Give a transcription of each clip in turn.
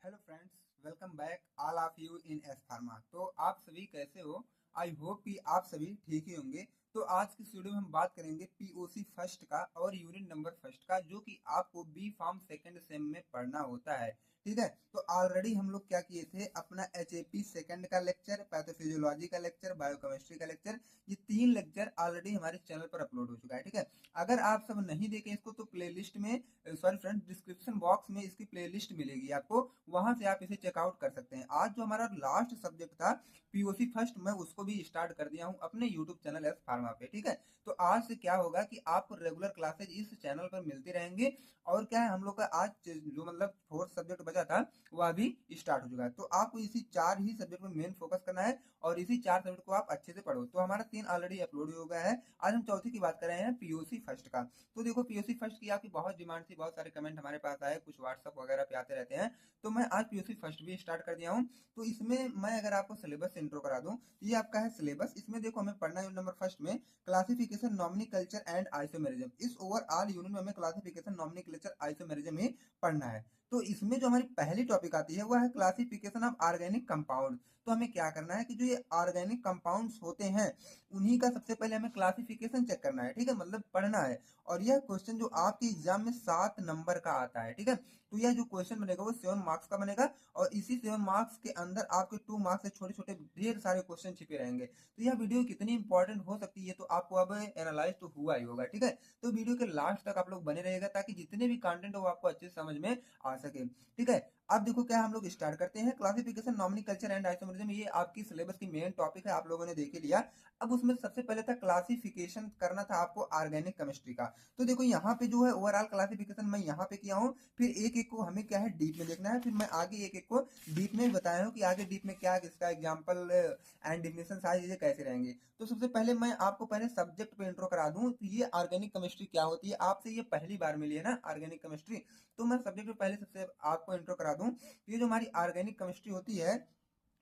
Hello friends, welcome back all of you in S pharma. तो आप सभी कैसे हो? आई होप कि आप सभी ठीक ही होंगे। तो आज की इस वीडियो में हम बात करेंगे पीओसी फर्स्ट का और यूनिट नंबर फर्स्ट का, जो कि आपको बी फार्म सेकेंड सेम में पढ़ना होता है। ठीक है, तो ऑलरेडी हम लोग क्या किए थे, अपना एचएपी सेकंड का लेक्चर, पैथोफिजियोलॉजी का लेक्चर, बायोकेमिस्ट्री का लेक्चर, ये 3 लेक्चर ऑलरेडी हमारे चैनल पर अपलोड हो चुका है। ठीक है, अगर आप सब नहीं देखें इसको तो प्लेलिस्ट में, सॉरी फ्रेंड, डिस्क्रिप्शन बॉक्स में इसकी प्लेलिस्ट मिलेगी आपको, वहां से आप इसे चेकआउट कर सकते हैं। आज जो हमारा लास्ट सब्जेक्ट था पीओसी फर्स्ट, मैं उसको भी स्टार्ट कर दिया हूं अपने यूट्यूब चैनल एस फार्मा पे। ठीक है, तो आज से क्या होगा कि आपको रेगुलर क्लासेज इस चैनल पर मिलती रहेंगे। और क्या है, हम लोग का आज जो मतलब फोर्थ सब्जेक्ट बचा था वह भी स्टार्ट हो चुका है। तो आपको इसी 4 ही सब्जेक्ट में मेन फोकस करना है और इसी 4 सब्जेक्ट को आप अच्छे से पढ़ो। तो हमारा 3 ऑलरेडी अपलोड हो गया है। आज हम चौथी की बात कर रहे हैं, पीओसी फर्स्ट का। तो देखो, पीओसी फर्स्ट की आपकी बहुत डिमांड थी, बहुत सारे कमेंट हमारे पास आए, कुछ व्हाट्सअप वगैरह पे आते रहते हैं। तो मैं आज पीओसी फर्स्ट भी स्टार्ट कर दिया हूँ। तो इसमें मैं अगर आपको सिलेबस से इंट्रो करा दूं, ये आपका है सिलेबस। इसमें देखो, हमें पढ़ना है नंबर फर्स्ट में क्लासिफिकेशन, नॉमेनक्लेचर एंड आइसोमेरिज्म। इस ओवरऑल यूनिट में हमें क्लासिफिकेशन, नॉमेनक्लेचर, आइसोमेरिज्म ही पढ़ना है। तो इसमें जो हमारी पहली टॉपिक आती है वह है क्लासिफिकेशन ऑफ ऑर्गेनिक कंपाउंड। तो हमें क्या करना है कि जो ये ऑर्गेनिक कंपाउंड्स होते हैं उन्हीं का सबसे पहले हमें क्लासिफिकेशन चेक करना है। ठीक है, मतलब पढ़ना है। और यह क्वेश्चन जो आपके एग्जाम में 7 नंबर का आता है। ठीक है, तो यह जो क्वेश्चन बनेगा वो 7 मार्क्स का बनेगा। और इसी 7 मार्क्स के अंदर आपके 2 मार्क्स से छोटे छोटे ढेर सारे क्वेश्चन छिपे रहेंगे। तो यह वीडियो कितनी इंपॉर्टेंट हो सकती है तो आपको अब एनालाइज तो हुआ ही होगा। ठीक है, तो वीडियो के लास्ट तक आप लोग बने रहेगा ताकि जितने भी कंटेंट हो आपको अच्छे से समझ में आ सके। ठीक है, अब देखो क्या हम लोग स्टार्ट करते हैं। क्लासिफिकेशन, नॉमेनक्लेचर एंड आइसोमेरिज्म, ये आपकी सिलेबस की मेन टॉपिक है, आप लोगों ने देख ही लिया। अब उसमें सबसे पहले था क्लासिफिकेशन करना था आपको ऑर्गेनिक केमिस्ट्री का। तो देखो यहाँ पे जो है ओवरऑल क्लासिफिकेशन मैं यहाँ पे किया हूँ, फिर एक एक को हमें क्या है डीप में देखना है, फिर मैं आगे एक एक को डीप में बताया हूँ कि आगे डीप में क्या किसका एग्जाम्पल एंड डिफिनेशन सारी चीजें कैसे रहेंगे। तो सबसे पहले मैं आपको पहले सब्जेक्ट पे इंट्रो करा दूं, तो ये ऑर्गेनिक केमिस्ट्री क्या होती है, आपसे ये पहली बार मिली है ना ऑर्गेनिक केमिस्ट्री। तो मैं सब्जेक्ट पे पहले सबसे आपको इंट्रो करा दूं, तो ये जो हमारी ऑर्गेनिक केमिस्ट्री होती है,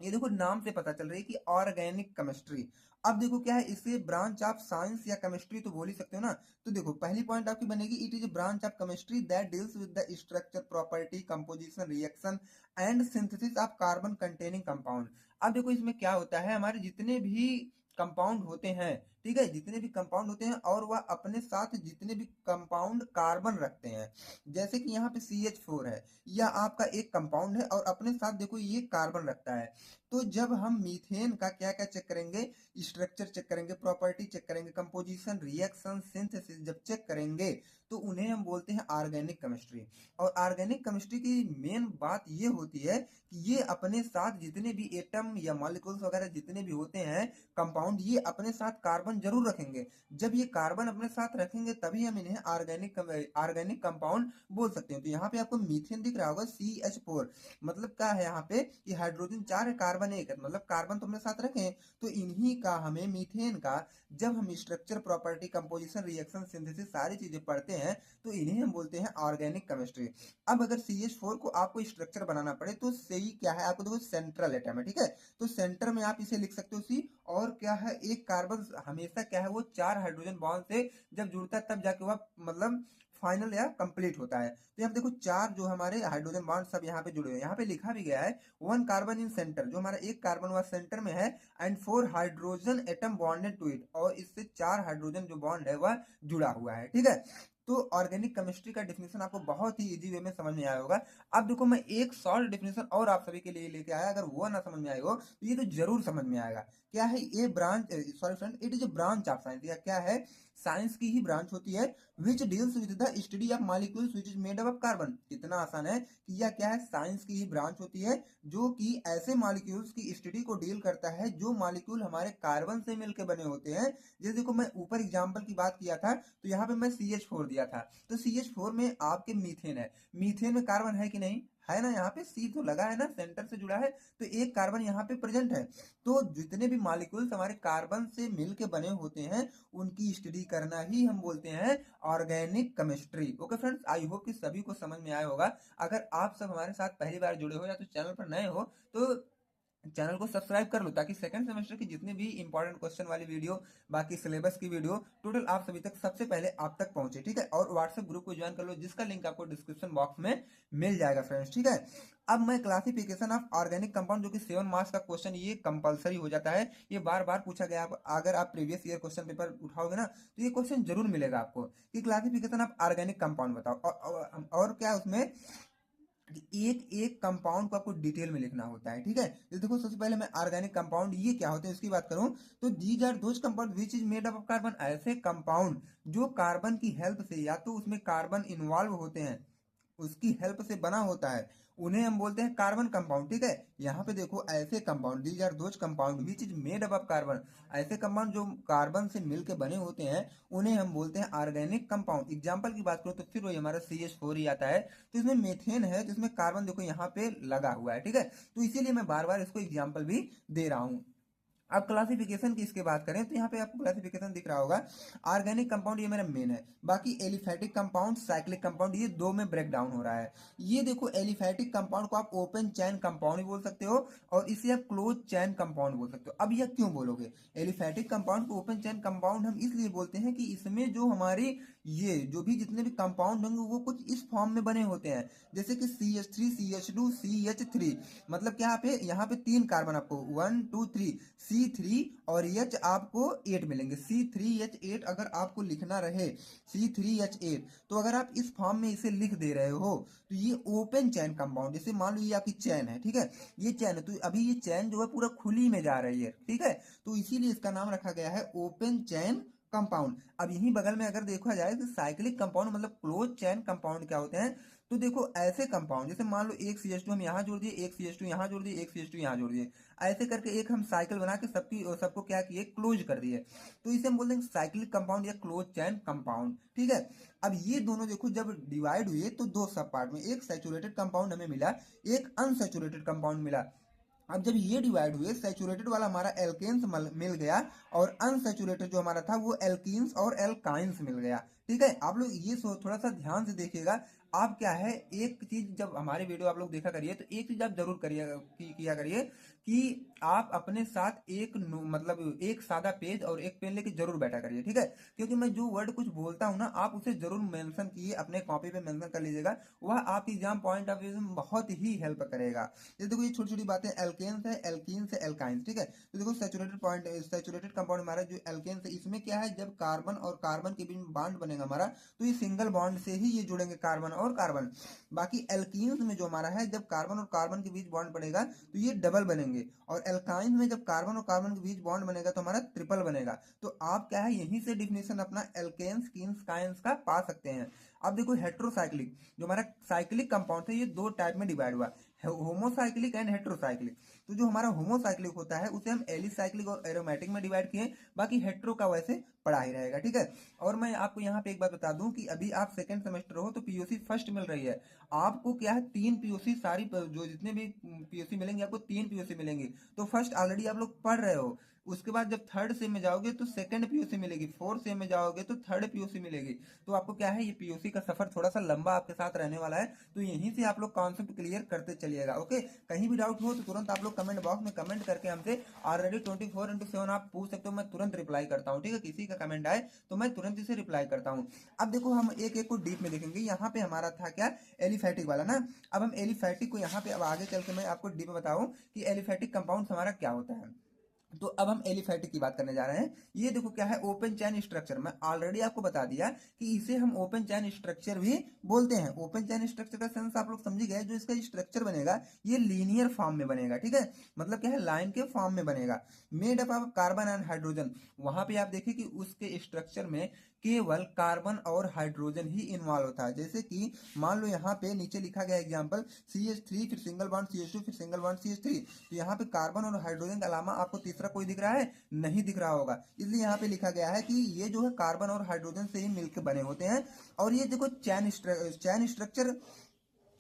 ये देखो नाम से पता चल रही है कि ऑर्गेनिक केमिस्ट्री। अब देखो क्या है, इसे ब्रांच ऑफ साइंस या केमिस्ट्री तो बोल ही सकते हो ना। तो देखो पहली पॉइंट आपकी बनेगी, it is branch of chemistry that deals with the structure, property, composition, reaction and synthesis of carbon containing compound. अब देखो इसमें क्या होता है, हमारे जितने भी कंपाउंड होते हैं, ठीक है, जितने भी कंपाउंड होते हैं और वह अपने साथ जितने भी कंपाउंड कार्बन रखते हैं, जैसे कि यहाँ पे CH4 है, यह आपका एक कंपाउंड है और अपने साथ देखो ये कार्बन रखता है। तो जब हम मीथेन का क्या क्या चेक करेंगे, स्ट्रक्चर चेक करेंगे, प्रॉपर्टी चेक करेंगे, कंपोजिशन, रिएक्शन, सिंथेसिस जब चेक करेंगे तो उन्हें हम बोलते हैं ऑर्गेनिक केमिस्ट्री। और ऑर्गेनिक केमिस्ट्री की मेन बात ये होती है कि ये अपने साथ जितने भी एटम या मॉलिक्यूल्स वगैरह जितने भी होते हैं कंपाउंड, ये अपने साथ कार्बन जरूर रखेंगे। जब ये कार्बन अपने साथ रखेंगे तभी हम इन्हें ऑर्गेनिक कंपाउंड बोल सकते हैं। तो यहाँ पे आपको मीथेन दिख रहा होगा CH4, मतलब क्या है यहाँ पे कि हाइड्रोजन 4 है, कार्बन 1 है, मतलब कार्बन तो अपने साथ रखें। तो इन्हीं का हमें मीथेन का जब हम structure, property, composition, reaction, synthesis सारी चीजें पढ़ते हैं तो इन्हें हम बोलते हैं ऑर्गेनिक केमिस्ट्री। अब अगर CH4 को आपको स्ट्रक्चर बनाना पड़े तो सही क्या है, आपको देखो सेंट्रल एटम है। ठीक है, तो सेंटर में आप इसे लिख सकते हो C। और क्या है, एक कार्बन हमेशा क्या है, वो 4 हाइड्रोजन बॉन्ड से जब जुड़ता है तब जाके वह मतलब फाइनल या कंप्लीट होता है। तो यहाँ देखो 4 जो हमारे हाइड्रोजन बॉन्ड सब यहाँ पे जुड़े हुए हैं, यहाँ पे लिखा भी गया है 1 कार्बन इन सेंटर, जो हमारा एक कार्बन वह सेंटर में है, and 4 hydrogen atom bonded to it, और इससे 4 हाइड्रोजन जो बॉन्ड है वह जुड़ा हुआ है। ठीक है, तो ऑर्गेनिक केमिस्ट्री का डेफिनेशन आपको बहुत ही इजी वे में समझ में आया होगा। अब देखो मैं एक शॉर्ट डेफिनेशन और आप सभी के लिए लेके आया, अगर वो ना समझ में आए हो तो ये तो जरूर समझ में आएगा। क्या है ये branch, sorry friend, it is a branch of science, या क्या है, साइंस की ही ब्रांच होती है, which deals with the study of molecules which is made up of carbon. कितना आसान है कि यह क्या है, साइंस की ही ब्रांच होती है जो कि ऐसे मॉलिक्यूल्स की स्टडी को डील करता है जो मॉलिक्यूल हमारे कार्बन से मिलकर बने होते हैं। जैसे देखो मैं ऊपर एग्जांपल की बात किया था, तो यहाँ पे मैं CH4 दिया था, तो CH4 में आपके मीथेन है, मीथेन में कार्बन है कि नहीं है ना, यहाँ पे C तो लगा है ना, सेंटर से जुड़ा है, तो एक कार्बन यहाँ पे प्रेजेंट है। तो जितने भी मॉलिक्यूल्स हमारे कार्बन से मिलके बने होते हैं उनकी स्टडी करना ही हम बोलते हैं organic chemistry. Okay friends, I hope कि सभी को समझ में आया होगा। अगर आप सब हमारे साथ पहली बार जुड़े हो या तो चैनल पर नए हो तो चैनल को सब्सक्राइब कर लो, ताकि सेकंड सेमेस्टर की जितनी भी इंपॉर्टेंट क्वेश्चन वाली वीडियो, बाकी सिलेबस की वीडियो टोटल आप सभी तक सबसे पहले आप तक पहुंचे। ठीक है, और व्हाट्सएप ग्रुप को ज्वाइन कर लो जिसका लिंक आपको डिस्क्रिप्शन बॉक्स में मिल जाएगा फ्रेंड्स। ठीक है, अब मैं क्लासिफिकेशन ऑफ ऑर्गेनिक कंपाउंड, जो कि 7 मार्क्स का क्वेश्चन, ये कंपलसरी हो जाता है, ये बार बार पूछा गया। अगर आप प्रीवियस ईयर क्वेश्चन पेपर उठाओगे ना तो ये क्वेश्चन जरूर मिलेगा आपको कि क्लासिफिकेशन ऑफ ऑर्गेनिक कंपाउंड बताओ। और क्या उसमें एक एक कंपाउंड को आपको डिटेल में लिखना होता है, ठीक है। तो देखो सबसे पहले मैं ऑर्गेनिक कंपाउंड ये क्या होते हैं इसकी बात करूं तो these are those compound which is made up of carbon, ऐसे कंपाउंड जो कार्बन की हेल्प से, या तो उसमें कार्बन इन्वॉल्व होते हैं, उसकी हेल्प से बना होता है, उन्हें हम बोलते हैं कार्बन कंपाउंड, ठीक है। यहाँ पे देखो ऐसे compound, these are those compound which is made up of carbon, ऐसे कंपाउंड जो कार्बन से मिलकर बने होते हैं उन्हें हम बोलते हैं ऑर्गेनिक कंपाउंड। एग्जांपल की बात करो तो फिर वही हमारा CH4 ही आता है। तो इसमें मेथेन है जिसमें कार्बन देखो यहाँ पे लगा हुआ है, ठीक है। तो इसीलिए मैं बार बार इसको एग्जाम्पल भी दे रहा हूँ। अब क्लासिफिकेशन की इसके बात करें तो यहाँ पे आपको क्लासिफिकेशन दिख रहा होगा। ऑर्गेनिक कंपाउंड ये मेरा मेन है, बाकी एलिफैटिक कंपाउंड, साइक्लिक कंपाउंड, ये दो में ब्रेक डाउन हो रहा है। ये देखो एलिफैटिक कंपाउंड को आप ओपन चैन कंपाउंड भी बोल सकते हो और इसे आप क्लोज चैन कंपाउंड बोल सकते हो। अब यह क्यों बोलोगे? एलिफैटिक कंपाउंड को ओपन चैन कंपाउंड हम इसलिए बोलते हैं कि इसमें जो हमारी ये जो भी जितने भी कंपाउंड होंगे वो कुछ इस फॉर्म में बने होते हैं, जैसे कि CH3 CH2 CH3। मतलब क्या यहाँ पे 3 कार्बन आपको 1 2 3 C3 और H आपको 8 मिलेंगे। C3H8 अगर आपको लिखना रहे C3H8, तो अगर आप इस फॉर्म में इसे लिख दे रहे हो तो ये ओपन चैन कंपाउंड, जैसे मान लो ये आपकी चैन है, ठीक है, ये चैन है, तो अभी ये चैन जो है पूरा खुली में जा रही है, ठीक है, तो इसीलिए इसका नाम रखा गया है ओपन चैन कंपाउंड। अब यहीं बगल में अगर देखा जाए तो साइक्लिक कंपाउंड मतलब क्लोज चैन कंपाउंड क्या होते हैं, तो देखो ऐसे कंपाउंड जैसे मान लो एक CH2 हम यहाँ जोड़ दिए, एक CH2 यहाँ जोड़ दिए, एक CH2 यहाँ जोड़ दिए, ऐसे करके एक हम साइकिल बना के सबको क्या किए, क्लोज कर दिए, तो इसे हम बोलते हैं साइक्लिक कंपाउंड या क्लोज चैन कंपाउंड, ठीक है। अब ये दोनों देखो जब डिवाइड हुए तो दो सब पार्ट में, एक सैचुरेटेड कंपाउंड हमें मिला, एक अनसैचुरेटेड कंपाउंड मिला। अब जब ये डिवाइड हुए, सैचुरेटेड वाला हमारा एल्केन्स मिल गया और अनसैचुरेटेड जो हमारा था वो एल्कीन्स और एल्काइंस मिल गया, ठीक है। आप लोग ये थोड़ा सा ध्यान से देखिएगा। आप क्या है, एक चीज जब हमारे वीडियो आप लोग देखा करिए तो एक चीज आप जरूर करिए किया करिए कि आप अपने साथ मतलब एक सादा पेज और एक पेन लेके जरूर बैठा करिए, ठीक है। क्योंकि मैं जो वर्ड कुछ बोलता हूँ ना आप उसे जरूर मेंशन किए, अपने कॉपी पे मेंशन कर लीजिएगा, वह आपकी एग्जाम पॉइंट ऑफ व्यू में बहुत ही हेल्प करेगा। ये देखो ये छोटी छोटी बातें, एल्केन्स है, एल्कीन्स है, एल्काइंस, ठीक है। तो देखो सैचुरेटेड कंपाउंड हमारा जो एल्केन्स है, इसमें क्या है, जब कार्बन और कार्बन के बीच में बॉन्ड बनेगा हमारा तो ये सिंगल बॉन्ड से ही ये जुड़ेंगे, कार्बन और कार्बन। बाकी एल्कीन्स में जो हमारा है, जब कार्बन और कार्बन के बीच बॉन्ड बनेगा तो ये डबल बनेंगे, और एल्काइंस में जब कार्बन और कार्बन के बीच बॉन्ड बनेगा तो हमारा ट्रिपल बनेगा। तो आप क्या है, यहीं से डिफिनेशन अपना एल्केन्स कीन्स काइंस का पा सकते हैं। अब देखो हेट्रोसाइक्लिक जो हमारा साइक्लिक कंपाउंड है, ये दो टाइप में डिवाइड हुआ, होमोसाइक्लिक एंड हेट्रोसाइक्लिक। तो जो हमारा होमोसाइक्लिक होता है उसे हम एलिसाइक्लिक और एरोमेटिक में डिवाइड किए, बाकी हेट्रो का वैसे पढ़ा ही रहेगा, ठीक है। और मैं आपको यहाँ पे एक बात बता दूं कि अभी आप सेकंड सेमेस्टर हो तो POC फर्स्ट मिल रही है, आपको क्या है 3 POC सारी जो जितने भी POC मिलेंगे आपको 3 POC मिलेंगी। तो फर्स्ट ऑलरेडी आप लोग पढ़ रहे हो, उसके बाद जब थर्ड सेम में जाओगे तो सेकंड POC मिलेगी, फोर्थ सेम में जाओगे तो थर्ड POC मिलेगी। तो आपको क्या है, ये POC का सफर थोड़ा सा लंबा आपके साथ रहने वाला है, तो यहीं से आप लोग कॉन्सेप्ट क्लियर करते चलिएगा, ओके। कहीं भी डाउट हो तो तुरंत आप लोग कमेंट बॉक्स में कमेंट करके हमसे ऑलरेडी 24x7 आप पूछ सकते हो, मैं तुरंत रिप्लाई करता हूँ, ठीक है। किसी का कमेंट आए तो मैं तुरंत इसे रिप्लाई करता हूँ। अब देखो हम एक एक को डीप में देखेंगे। यहाँ पे हमारा था क्या, एलिफैटिक वाला ना। अब हम एलिफैटिक को यहाँ पे अब आगे चल के मैं आपको डीप में बताऊं कि एलिफैटिक कंपाउंड हमारा क्या होता है। तो अब हम एलिफैटिक की बात करने जा रहे हैं। ये देखो क्या है, ओपन चैन स्ट्रक्चर। मैं ऑलरेडी आपको बता दिया कि इसे हम ओपन चैन स्ट्रक्चर भी बोलते हैं। ओपन चैन स्ट्रक्चर का सेंस आप लोग समझ गए। जो इसका स्ट्रक्चर बनेगा ये लीनियर फॉर्म में बनेगा, ठीक है, मतलब क्या है, लाइन के फॉर्म में बनेगा, made up of carbon and hydrogen. वहां पे आप देखिए कि उसके स्ट्रक्चर में केवल कार्बन और हाइड्रोजन ही इन्वॉल्व होता है। जैसे कि मान लो यहाँ पे नीचे लिखा गया एग्जांपल CH3 फिर सिंगल बॉन्ड CH2 फिर सिंगल बॉन्ड CH3। तो यहाँ पे कार्बन और हाइड्रोजन के अलावा आपको तीसरा कोई दिख रहा है, नहीं दिख रहा होगा, इसलिए यहाँ पे लिखा गया है कि ये जो है कार्बन और हाइड्रोजन से ही मिलकर बने होते हैं। और ये देखो चैन स्ट्रक्चर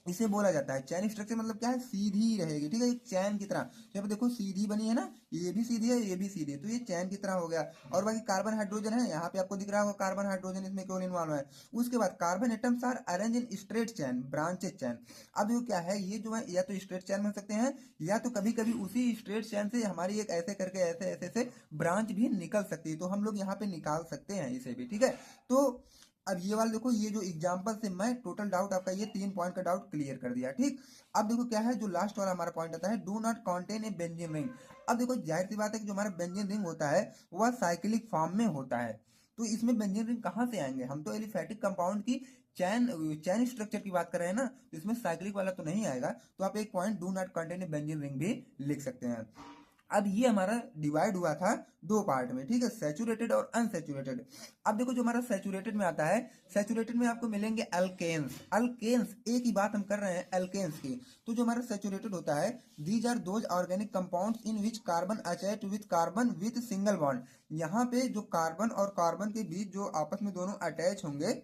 इसे बोला जाता है। चैन स्ट्रक्चर मतलब क्या है, सीधी रहेगी, ठीक है, एक चैन की तरह। तो यहाँ पे देखो सीधी बनी है ना, ये भी सीधी है, ये भी सीधी है, तो ये चैन की तरह हो गया। और बाकी कार्बन हाइड्रोजन है, यहाँ पे आपको दिख रहा होगा कार्बन हाइड्रोजन इसमें केवल इन्वॉल्व है। उसके बाद carbon atoms are arrange in straight chain, branches chain. अब ये क्या है, ये जो है या तो स्ट्रेट चैन में हो सकते हैं, या तो कभी कभी उसी स्ट्रेट चैन से हमारी एक ऐसे करके ऐसे ऐसे से ब्रांच भी निकल सकती है, तो हम लोग यहाँ पे निकाल सकते हैं इसे भी, ठीक है। तो अब ये वाला देखो, ये जो एग्जांपल से मैं टोटल डाउट आपका ये 3 पॉइंट का डाउट क्लियर कर दिया। ठीक, अब देखो क्या है, जो लास्ट वाला हमारा पॉइंट आता है, do not contain a benzene ring. अब देखो जाहिर सी बात है कि जो हमारा बेंजीन रिंग होता है वह साइक्लिक फॉर्म में होता है, तो इसमें बेंजीन रिंग कहाँ से आएंगे, हम तो एलिफैटिक कंपाउंड की चैन चैन स्ट्रक्चर की बात कर रहे हैं ना, तो इसमें साइक्लिक वाला तो नहीं आएगा, तो आप एक point do not contain a benzene ring भी लिख सकते हैं। अब ये हमारा डिवाइड हुआ था दो पार्ट में, ठीक है, सैचुरेटेड और अनसैचुरेटेड। अब देखो जो हमारा सैचुरेटेड में आता है, सैचुरेटेड में आपको मिलेंगे अल्केन्स। अल्केन्स, एक ही बात हम कर रहे हैं अल्केन्स की। तो जो हमारा सैचुरेटेड होता है, these are those organic compounds in which carbon attach with carbon with single bond. यहाँ पे जो कार्बन और कार्बन के बीच जो आपस में दोनों अटैच होंगे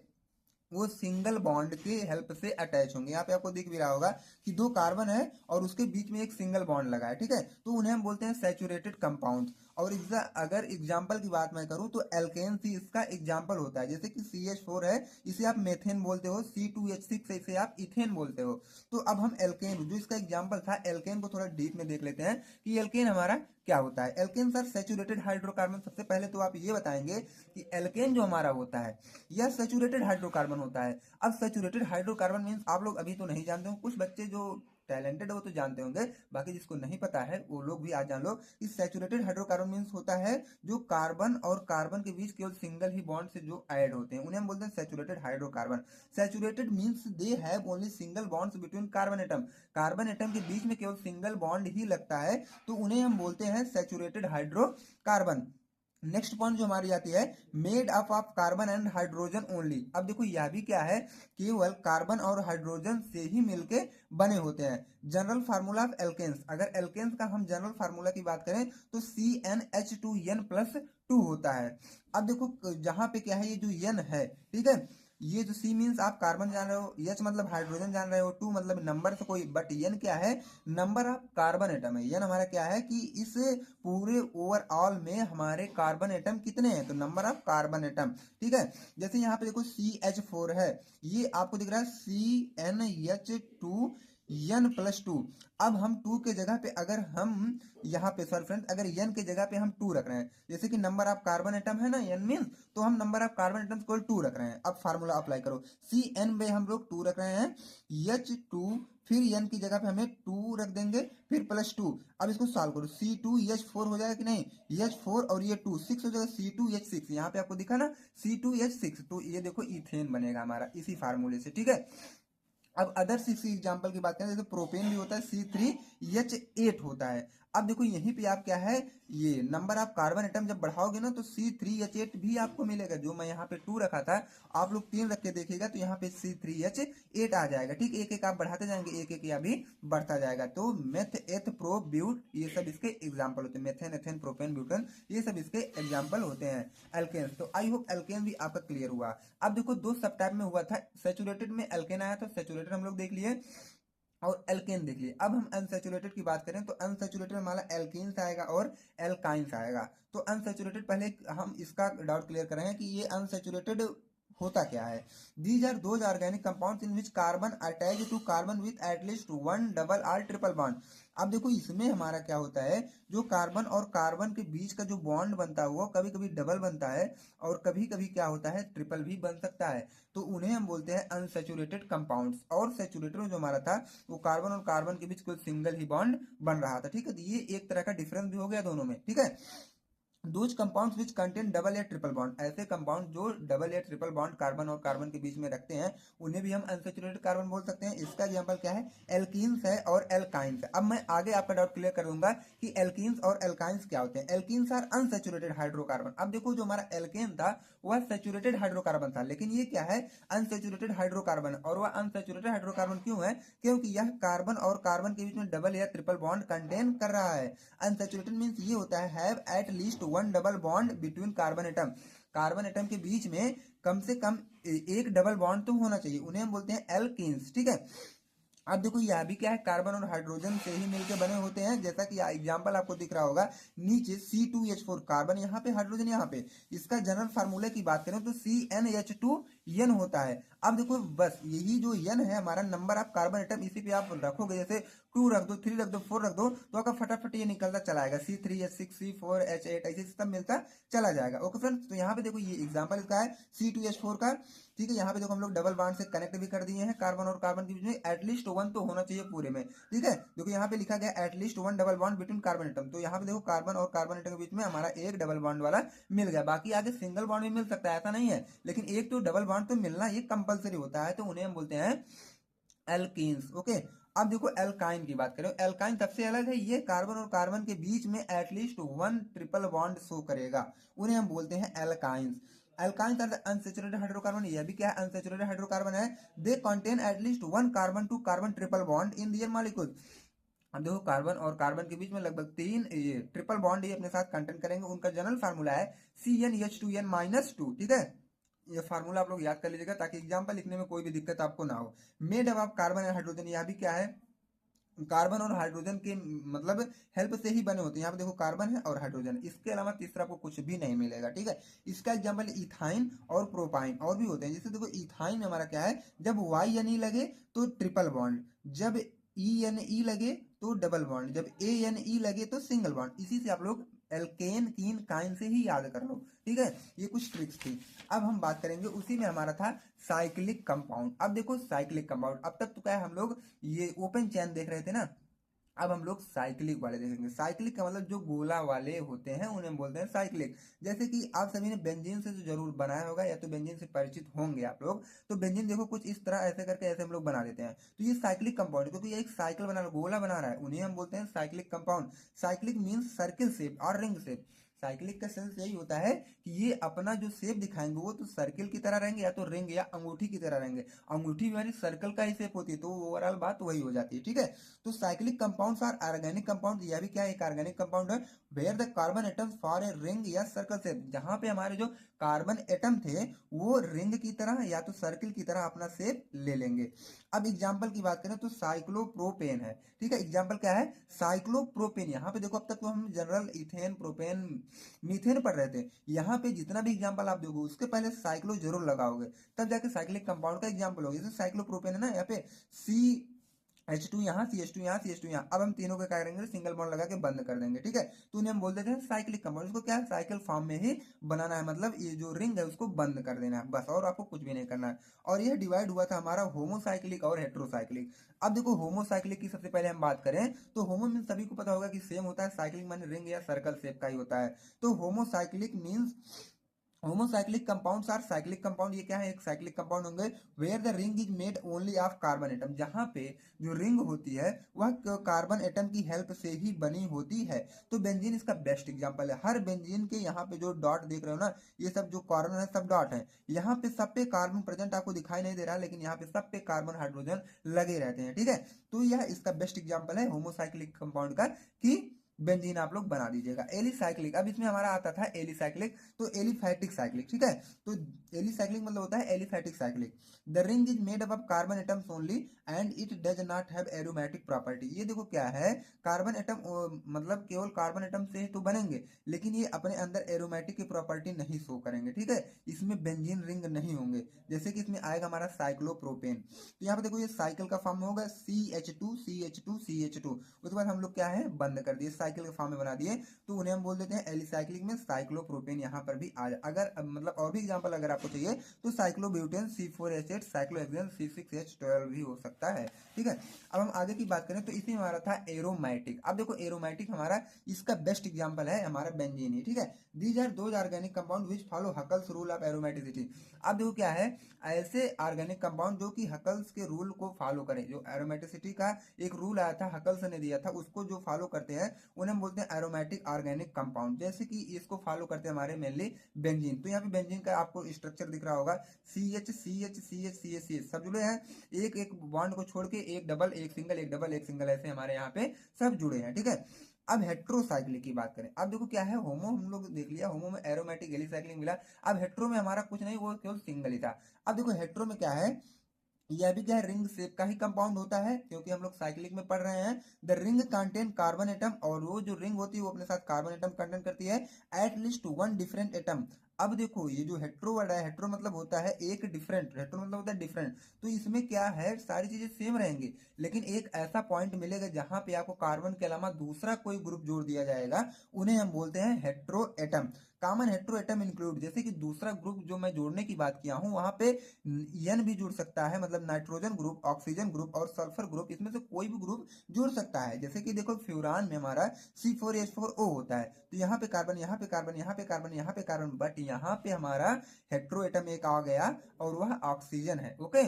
वो सिंगल बॉन्ड के हेल्प से अटैच होंगे। यहाँ पे आपको दिख भी रहा होगा कि दो कार्बन है और उसके बीच में एक सिंगल बॉन्ड लगा है, ठीक है, तो उन्हें हम बोलते हैं सैचुरेटेड कंपाउंड। और अगर एग्जाम्पल की बात मैं करूँ तो एल्केन सी इसका एग्जाम्पल होता है, जैसे कि CH4 है, इसे आप मेथेन बोलते हो, C2H6 है, इसे आप इथेन बोलते हो। तो अब हम एल्केन, जो इसका एग्जाम्पल था, एल्केन को थोड़ा डीप में देख लेते हैं कि एल्केन हमारा क्या होता है। एल्केन सर सैचुरेटेड हाइड्रोकार्बन, सबसे पहले तो आप ये बताएंगे कि एल्केन जो हमारा होता है यह सैचुरेटेड हाइड्रोकार्बन होता है। अब सैचुरेटेड हाइड्रोकार्बन मींस आप लोग अभी तो नहीं जानते हो, कुछ बच्चे जो टैलेंटेड हो तो जानते होंगे, बाकी जिसको नहीं पता है वो लोग भी आज जान लो। इस सैचुरेटेड हाइड्रोकार्बन मींस होता है जो कार्बन और कार्बन के बीच केवल सिंगल ही बॉन्ड से जो ऐड होते हैं, उन्हें हम बोलते हैं saturated hydrocarbon. Saturated means they have only single bonds between carbon atom. Carbon atom के बीच में केवल सिंगल बॉन्ड ही लगता है, तो उन्हें हम बोलते हैं सैचुरेटेड हाइड्रोकार्बन। नेक्स्ट पॉइंट जो हमारी आती है, made up of carbon and hydrogen only. अब देखो यह भी क्या है, केवल कार्बन और हाइड्रोजन से ही मिलके बने होते हैं। जनरल फार्मूला ऑफ एल्केन्स, अगर एल्केन्स का हम जनरल फार्मूला की बात करें तो CnH2n+2 होता है। अब देखो जहां पे क्या है, ये जो n है, ठीक है, ये जो C मीन्स आप कार्बन जान रहे हो, H मतलब हाइड्रोजन जान रहे हो, 2 मतलब नंबर से कोई, बट n क्या है, नंबर ऑफ कार्बन एटम है। n हमारा क्या है कि इस पूरे ओवरऑल में हमारे कार्बन एटम कितने हैं, तो नंबर ऑफ कार्बन एटम, ठीक है। जैसे यहाँ पे देखो CH4 है, ये आपको दिख रहा है CnH2n+2। अब हम 2 के जगह पे अगर हम यहाँ पे सॉरी फ्रेंड, अगर n के जगह पे हम 2 रख रहे हैं, जैसे कि नंबर ऑफ कार्बन एटम है ना n मीन, तो हम नंबर ऑफ कार्बन एटम्स को 2 रख रहे हैं। अब फार्मूला अप्लाई करो, Cn में हम लोग 2 रख रहे हैं, H2, फिर n की जगह पे हमें 2 रख देंगे, फिर +2। अब इसको सॉल्व करो, C2H4 हो जाएगा कि नहीं, H4 और ये 2 6 हो जाएगा, C2H6, यहाँ पे आपको दिखा ना C2H6, तो ये देखो इथेन बनेगा हमारा इसी फार्मूले से, ठीक है। अब अदर सी एग्जाम्पल की बात करें, जैसे प्रोपेन भी होता है, C3H8 होता है। अब देखो यहीं पे आप क्या है, ये नंबर ऑफ कार्बन एटम जब बढ़ाओगे ना तो C3H8 भी आपको मिलेगा, जो मैं यहाँ पे 2 रखा था, आप लोग 3 रख के देखिएगा तो यहाँ पे C3H8 आ जाएगा, ठीक, एक एक आप बढ़ाते जाएंगे, एक एक या भी बढ़ता जाएगा। तो मेथ एथ प्रो ब्यूट, ये सब इसके एग्जाम्पल होते हैं, मेथेन एथेन प्रोपेन ब्यूटन, ये सब इसके एग्जाम्पल होते हैं एल्केन्स। तो आई होप एल्केन भी आपका क्लियर हुआ। अब देखो दो सब टाइप में हुआ था, सैचुरेटेड में एल्केन आया था, सैचुरेटेड हम लोग देख लिए और एल्केन देख लिए। अब हम अनसैचुरेटेड की बात करें तो अनसैचुरेटेड में हमारा एल्कीन्स आएगा और एल्काइंस आएगा। तो अनसैचुरेटेड, पहले हम इसका डाउट क्लियर करें कि ये अनसैचुरेटेड होता क्या है। These are those organic compounds in which carbon attach to carbon with at least 1 double और ट्रिपल बॉन्ड। अब देखो इसमें हमारा क्या होता है, जो कार्बन और कार्बन के बीच का जो बॉन्ड बनता है वो कभी कभी डबल बनता है और कभी कभी क्या होता है, ट्रिपल भी बन सकता है, तो उन्हें हम बोलते हैं अनसैचुरेटेड कंपाउंड्स। और सैचुरेटेड में जो हमारा था वो कार्बन और कार्बन के बीच कोई सिंगल ही बॉन्ड बन रहा था, ठीक है। तो ये एक तरह का डिफरेंस भी हो गया दोनों में, ठीक है। Those compounds which contain double या ट्रिपल बॉन्ड, ऐसे कंपाउंड जो डबल या ट्रिपल बॉन्ड कार्बन और कार्बन के बीच में रखते हैं उन्हें भी हम अनसैचुरेटेड कार्बन बोल सकते हैं। इसका एग्जांपल क्या है, एल्कीन्स है और एल्काइंस है। अब मैं आगे आपका डाउट क्लियर कर दूंगा कि एल्कीन्स और एल्काइंस क्या होते हैं। Alkenes are unsaturated hydrocarbon. अब देखो जो हमारा एल्केन था वह सैचुरेटेड हाइड्रोकार्बन था, लेकिन ये क्या है, अनसैचुरेटेड हाइड्रोकार्बन। और वह अनसैचुरेटेड हाइड्रोकार्बन क्यों है, क्योंकि यह कार्बन और कार्बन के बीच में डबल या ट्रिपल बॉन्ड कंटेन कर रहा है। अनसैचुरेटेड मींस ये होता है have at least 1 double bond between carbon atom. Carbon atom के बीच में कम से कम एक डबल बॉन्ड तो होना चाहिए, उन्हें हम बोलते हैं एल्कीन्स, ठीक है। अब देखो यह भी क्या है, कार्बन और हाइड्रोजन से ही मिलकर बने होते हैं, जैसा कि एग्जांपल आपको दिख रहा होगा नीचे C2H4 कार्बन यहाँ पे, हाइड्रोजन यहाँ पे। इसका जनरल फार्मूले की बात करें तो CnH2 यन होता है। अब देखो बस यही जो यन है हमारा नंबर ऑफ कार्बन एटम, इसी पे आप रखोगे, जैसे 2 रख दो, 3 रख दो, 4 रख दो, तो आपका फटाफट ये निकलता चला आएगा, C3H6 C4H8 ऐसे सब मिलता चला जाएगा। ओके फ्रेंड्स, तो यहाँ पे देखो ये एग्जांपल इसका है C2H4 का। ठीक है, यहाँ पे देखो हम लोग डबल बॉन्ड से कनेक्ट भी कर दिए हैं, कार्बन और कार्बन के बीच में एटलीस्ट 1 तो होना चाहिए पूरे में। ठीक है, देखो यहाँ पे लिखा गया at least 1 double bond between carbon atom, तो यहाँ पे देखो कार्बन और कार्बन एटम के बीच में हमारा एक डबल बॉन्ड वाला मिल गया। बाकी आगे सिंगल बॉन्ड भी मिल सकता है, ऐसा नहीं है, लेकिन एक तो डबल बॉन्ड तो मिलना ये कंपलसरी होता है, तो उन्हें हम बोलते हैं एल्कीन्स। ओके, अब देखो एल्काइन की बात करें, एल्काइन सबसे अलग है, ये कार्बन और कार्बन के बीच में एटलीस्ट 1 ट्रिपल बॉन्ड शो करेगा, उन्हें हम बोलते हैं alkynes. Alkynes are the unsaturated hydrocarbon, यह भी क्या है, अनसैचुरेटेड हाइड्रोकार्बन है। They contain at least 1 carbon to carbon triple bond in their molecule. अब देखो कार्बन और कार्बन के बीच में लगभग 3 ये ट्रिपल बॉन्ड ये अपने साथ कंटेन करेंगे। उनका जनरल फार्मूला है CnH2n-2। ठीक है, ये फार्मूला आप लोग याद कर लीजिएगा ताकि एग्जाम्पल लिखने में कोई भी दिक्कत आपको ना हो। Made up of carbon and hydrogen, यह भी क्या है, कार्बन और हाइड्रोजन के मतलब हेल्प से ही बने होते हैं। यहाँ पे देखो कार्बन है और हाइड्रोजन, इसके अलावा तीसरा आपको कुछ भी नहीं मिलेगा। ठीक है, इसका एग्जांपल इथाइन और प्रोपाइन और भी होते हैं। जैसे देखो इथाइन में हमारा क्या है, जब वाई एन ई लगे तो ट्रिपल बॉन्ड, जब ई एन ई लगे तो डबल बॉन्ड, जब ए एन ई लगे तो सिंगल बॉन्ड। इसी से आप लोग एल्केन कीन काइन से ही याद कर लो। ठीक है, ये कुछ ट्रिक्स थी। अब हम बात करेंगे, उसी में हमारा था साइक्लिक कंपाउंड। अब देखो साइक्लिक कंपाउंड, अब तक तो क्या है, हम लोग ये ओपन चेन देख रहे थे ना, अब हम लोग साइक्लिक वाले देखेंगे। साइक्लिक का मतलब जो गोला वाले होते हैं उन्हें हम बोलते हैं साइक्लिक। जैसे कि आप सभी ने बेंजीन से तो जरूर बनाया होगा, या तो बेंजीन से परिचित होंगे आप लोग। तो बेंजीन देखो कुछ इस तरह ऐसे करके ऐसे हम लोग बना देते हैं, तो ये साइक्लिक कंपाउंड, क्योंकि ये एक साइकिल बना रहा है, गोला बना रहा है, उन्हें हम बोलते हैं cyclic compound. Cyclic means circle shape और रिंग शेप। साइक्लिक का सेंस यही होता है कि ये अपना जो शेप दिखाएंगे वो तो सर्किल की तरह रहेंगे, या तो रिंग या अंगूठी की तरह रहेंगे। अंगूठी हमारी सर्कल का ही शेप होती है, तो ओवरऑल बात वही हो जाती है। ठीक है, तो cyclic compounds are organic compound, यह भी क्या है, एक ऑर्गेनिक कंपाउंड है। Where the carbon atoms for a ring या सर्कल शेप, जहां पे हमारे जो कार्बन एटम थे वो रिंग की तरह या तो सर्किल की तरह अपना शेप ले लेंगे। अब एग्जाम्पल की बात करें तो साइक्लोप्रोपेन है। ठीक है, एग्जाम्पल क्या है, साइक्लोप्रोपेन। यहाँ पे देखो अब तक तो हम जनरल इथेन प्रोपेन मीथेन पढ़ रहे थे, यहाँ पे जितना भी एग्जाम्पल आप दोगे उसके पहले साइक्लो जरूर लगाओगे, तब जाके साइक्लिक कंपाउंड का एग्जाम्पल होगा। जैसे साइक्लोप्रोपेन है ना, यहाँ पे CH2 यहाँ, CH2 यहाँ, CH2 यहाँ। अब हम तीनों का क्या करेंगे, सिंगल बॉन्ड लगा के बंद कर देंगे। ठीक है, तो उन्हें हम बोल देते हैं साइक्लिक कंपाउंड। इसको क्या है, साइकिल फॉर्म में ही बनाना है, मतलब ये जो रिंग है उसको बंद कर देना है बस, और आपको कुछ भी नहीं करना है। और यह डिवाइड हुआ था हमारा होमोसाइक्लिक और हेट्रोसाइक्लिक। अब देखो होमोसाइक्लिक की सबसे पहले हम बात करें तो होमो मीन्स सभी को पता होगा कि सेम होता है, साइक्लिक माने रिंग या सर्कल शेप का ही होता है। तो homocyclic means homocyclic compounds are cyclic compound, ये क्या है, एक साइक्लिक कंपाउंड होंगे। Where the ring is made only of carbon atom, जहां पे जो रिंग होती है वह कार्बन एटम की हेल्प से ही बनी होती है। तो बेंजीन इसका बेस्ट एग्जांपल है। हर बेंजीन के यहाँ पे जो डॉट देख रहे हो ना, ये सब जो कॉर्नर है सब डॉट है। यहाँ पे सब पे कार्बन प्रेजेंट आपको दिखाई नहीं दे रहा है, लेकिन यहाँ पे सब पे कार्बन हाइड्रोजन लगे रहते हैं। ठीक है, तो यह इसका बेस्ट एग्जाम्पल है होमोसाइक्लिक कंपाउंड का, कि बेंजीन आप लोग बना दीजिएगा। एलिसाइक्लिक, अब इसमें हमारा आता था एलिसाइक्लिक, तो एलिफैटिक साइक्लिक। ठीक है, तो एलिसाइक्लिक मतलब होता है aliphatic cyclic. The ring is made up of carbon atoms only and it does not have aromatic property. ये देखो क्या है, कार्बन एटम मतलब केवल कार्बन एटम से ही तो बनेंगे, लेकिन ये अपने अंदर एरोमेटिक की प्रॉपर्टी नहीं शो करेंगे। ठीक है, इसमें बेंजीन रिंग नहीं होंगे, जैसे कि इसमें आएगा हमारा साइक्लोप्रोपेन। तो यहाँ पे देखो ये साइकिल का फॉर्म में होगा CH2 CH2 CH2, उसके बाद हम लोग क्या है बंद कर दिए, साइकिल के फॉर्म में बना दिए, तो उन्हें हम बोल देते हैं एलिसाइक्लिक में साइक्लोप्रोपेन। यहाँ पर भी आ अगर मतलब और भी एग्जांपल अगर आपको चाहिए तो साइक्लोब्यूटेन C4H8, साइक्लोहेक्सेन C6H12 भी हो सकता है। ठीक है, अब हम आगे की बात करें तो इसी में हमारा था एरोमेटिक। अब देखो एरोमेटिक हमारा इसका बेस्ट एग्जांपल है हमारा बेंजीन ही। ठीक है, these are those organic compound which follow Huckel's rule of aromaticity. अब देखो क्या है, ऐसे ऑर्गेनिक कंपाउंड जो कि हकल्स के रूल को फॉलो करें, जो एरोमेटिसिटी का एक रूल आया था हकल्स ने दिया था, उसको जो फॉलो करते हैं उन्हें हम बोलते हैं एरोमेटिक ऑर्गेनिक कंपाउंड। जैसे कि इसको फॉलो करते हैं हमारे मेनली बेंजीन। तो यहाँ पे बेंजीन का आपको स्ट्रक्चर दिख रहा होगा, CH CH CH CH CH सब जुड़े हैं, एक एक बॉन्ड को छोड़ के एक डबल एक सिंगल एक डबल एक सिंगल, ऐसे हमारे यहाँ पे सब जुड़े हैं। ठीक है, अब हेट्रोसाइक्लिक की बात करें, अब देखो क्या है, होमो हम लोग देख लिया, होमो में एरोमेटिक एलिसाइक्लिक मिला। अब हेट्रो में हमारा कुछ नहीं, वो केवल सिंगल ही था। अब देखो हेट्रो में क्या है, यह भी क्या है, रिंग शेप का ही कंपाउंड होता है, क्योंकि हम लोग साइक्लिक में पढ़ रहे हैं। The ring contain carbon atom, और वो जो रिंग होती है वो अपने साथ कार्बन एटम कंटेन करती है। एट लीस्ट 1 डिफरेंट एटम, अब देखो ये जो हेट्रो वर्ड है, हेट्रो मतलब होता है एक, डिफरेंट, हेट्रो मतलब होता है डिफरेंट। तो इसमें क्या है, सारी चीजें सेम रहेंगी, लेकिन एक ऐसा पॉइंट मिलेगा जहां पे आपको कार्बन के अलावा दूसरा कोई ग्रुप जोड़ दिया जाएगा, उन्हें हम बोलते हैं hetero atom. Common hetero atom include, जैसे कि दूसरा ग्रुप जो मैं जोड़ने की बात किया हूं, वहां पे एन भी जुड़ सकता है, मतलब नाइट्रोजन ग्रुप, ऑक्सीजन ग्रुप और सल्फर ग्रुप, इसमें से कोई भी ग्रुप जुड़ सकता है। जैसे कि देखो फ्यूरान में हमारा C4H4O होता है, तो यहाँ पे कार्बन, यहाँ पे कार्बन, यहाँ पे कार्बन, यहाँ पे कार्बन, बट यहाँ पे हमारा हेट्रो एटम एक आ गया और वह ऑक्सीजन है। ओके,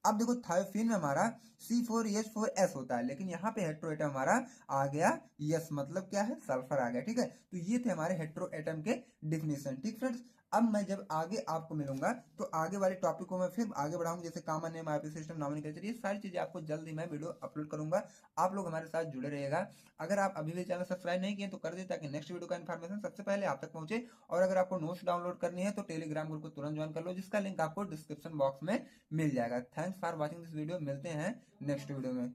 अब देखो थायोफिन में हमारा C4H4S होता है, लेकिन यहाँ पे हेट्रो एटम हमारा आ गया यस, मतलब क्या है, सल्फर आ गया। ठीक है, तो ये थे हमारे हेट्रो एटम के डिफिनेशन। ठीक फ्रेंड्स, अब मैं जब आगे आपको मिलूंगा तो आगे वाले टॉपिक को मैं फिर आगे बढ़ाऊंगा, जैसे common name, IP system, nomenclature, ये सारी चीजें आपको जल्द ही मैं वीडियो अपलोड करूंगा। आप लोग हमारे साथ जुड़े रहिएगा। अगर आप अभी भी चैनल सब्सक्राइब नहीं किए तो कर दे, ताकि नेक्स्ट वीडियो का इन्फॉर्मेशन सबसे पहले आप तक पहुंचे। और अगर आपको नोट्स डाउनलोड करनी है तो टेलीग्राम ग्रुप को तुरंत ज्वाइन कर लो, जिसका लिंक आपको डिस्क्रिप्शन बॉक्स में मिल जाएगा। Thanks for watching this video, मिलते हैं नेक्स्ट वीडियो में।